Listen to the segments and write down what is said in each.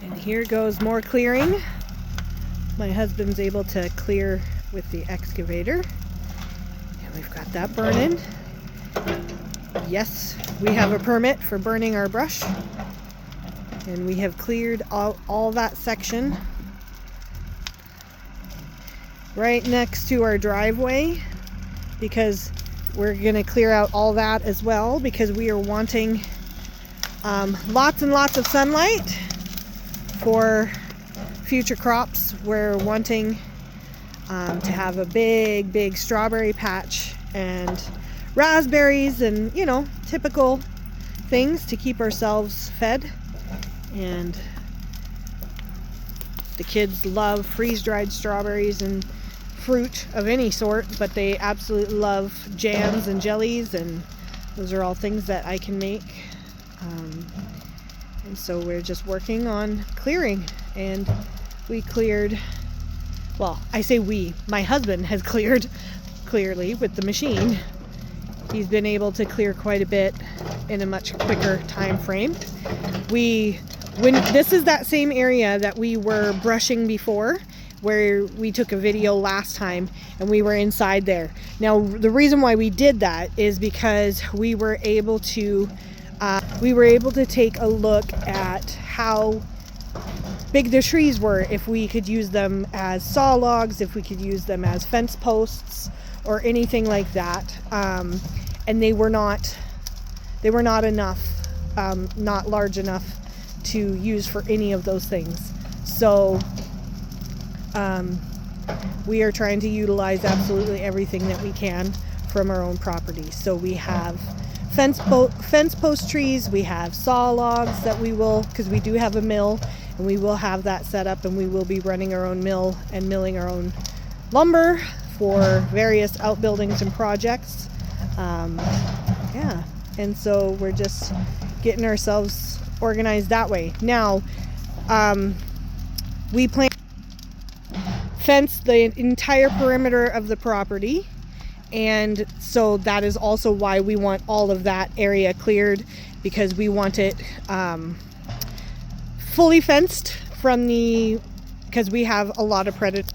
And here goes more clearing. My husband's able to clear with the excavator. And we've got that burning. Yes, we have a permit for burning our brush. And we have cleared all that section right next to our driveway, because we're going to clear out all that as well, because we are wanting lots and lots of sunlight for future crops. We're wanting to have a big strawberry patch and raspberries and, you know, typical things to keep ourselves fed. And the kids love freeze-dried strawberries and fruit of any sort, but they absolutely love jams and jellies, and those are all things that I can make. And so we're just working on clearing, and we cleared, well, I say we, my husband has cleared clearly with the machine. He's been able to clear quite a bit in a much quicker time frame. This is that same area that we were brushing before, where we took a video last time, and we were inside there. Now, the reason why we did that is because we were able to take a look at how big the trees were, if we could use them as saw logs, if we could use them as fence posts or anything like that. And they were not enough, not large enough to use for any of those things. So we are trying to utilize absolutely everything that we can from our own property. So we have fence post trees, we have saw logs that we will, because we do have a mill, and we will have that set up, and we will be running our own mill and milling our own lumber for various outbuildings and projects. Yeah, and so we're just getting ourselves organized that way. Now, we plan to fence the entire perimeter of the property, and so that is also why we want all of that area cleared, because we want it fully fenced from because we have a lot of predators.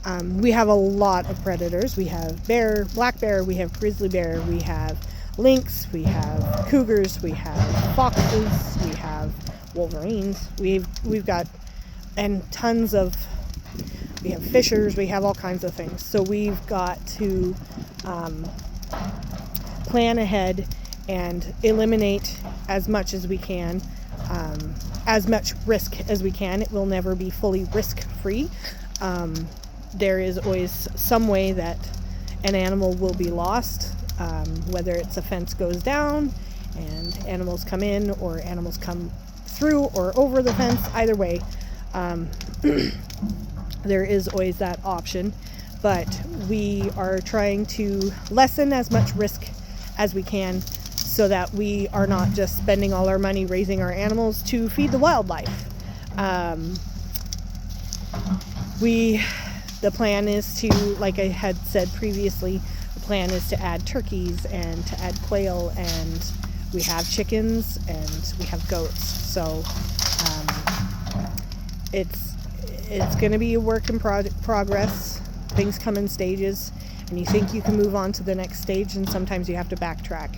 We have bear, black bear, we have grizzly bear, we have lynx, we have cougars, we have foxes, we have wolverines, we've got, and tons of, we have fishers, we have all kinds of things. So we've got to plan ahead and eliminate as much as we can, as much risk as we can. It will never be fully risk-free. There is always some way that an animal will be lost, whether it's a fence goes down and animals come in, or animals come through or over the fence. Either way, there is always that option, but we are trying to lessen as much risk as we can, so that we are not just spending all our money raising our animals to feed the wildlife. The plan is to, like I had said previously, the plan is to add turkeys and to add quail, and we have chickens and we have goats. So it's going to be a work in progress. Things come in stages, and you think you can move on to the next stage, and sometimes you have to backtrack.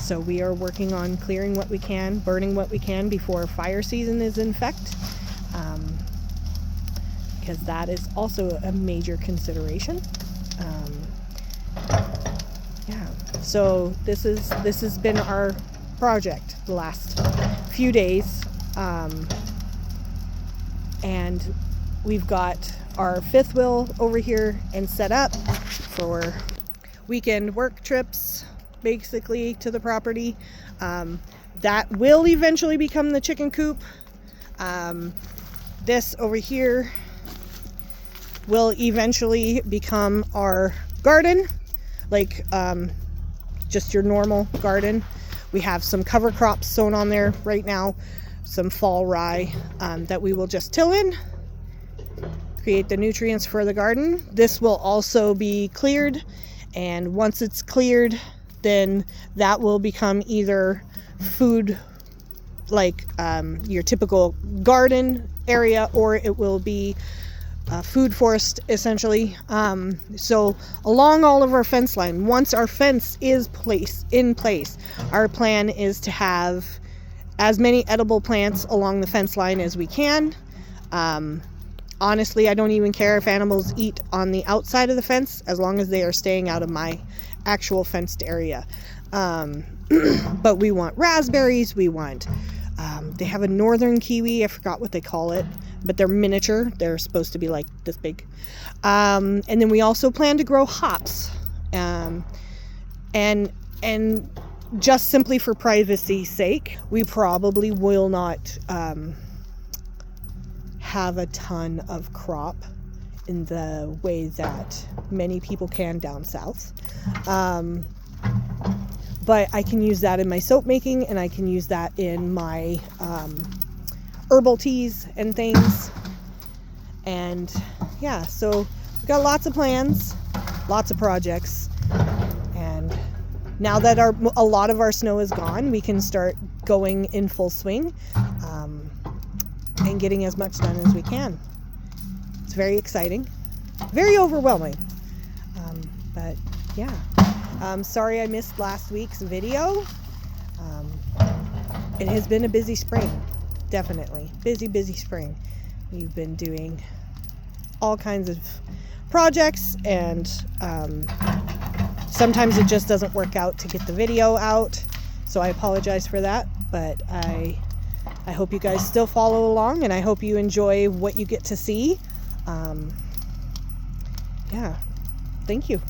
So we are working on clearing what we can, burning what we can before fire season is in effect, because that is also a major consideration. Yeah. So this has been our project the last few days, and we've got our fifth wheel over here and set up for weekend work trips, basically, to the property. That will eventually become the chicken coop. This over here will eventually become our garden, like just your normal garden. We have some cover crops sown on there right now, some fall rye that we will just till in, create the nutrients for the garden. This will also be cleared, and once it's cleared, then that will become either food like your typical garden area, or it will be food forest essentially. So along all of our fence line, once our fence is in place, our plan is to have as many edible plants along the fence line as we can. Honestly, I don't even care if animals eat on the outside of the fence, as long as they are staying out of my actual fenced area. But we want raspberries, we want, they have a northern kiwi, I forgot what they call it, but they're miniature. They're supposed to be like this big. And then we also plan to grow hops. And just simply for privacy's sake, we probably will not have a ton of crop in the way that many people can down south. But I can use that in my soap making, and I can use that in my herbal teas and things. And yeah, so we've got lots of plans, lots of projects, and now that a lot of our snow is gone, we can start going in full swing and getting as much done as we can. It's very exciting, very overwhelming, but yeah. Sorry I missed last week's video. It has been a busy spring, definitely. Busy spring. We've been doing all kinds of projects, and sometimes it just doesn't work out to get the video out, so I apologize for that, but I hope you guys still follow along, and I hope you enjoy what you get to see. Yeah, thank you.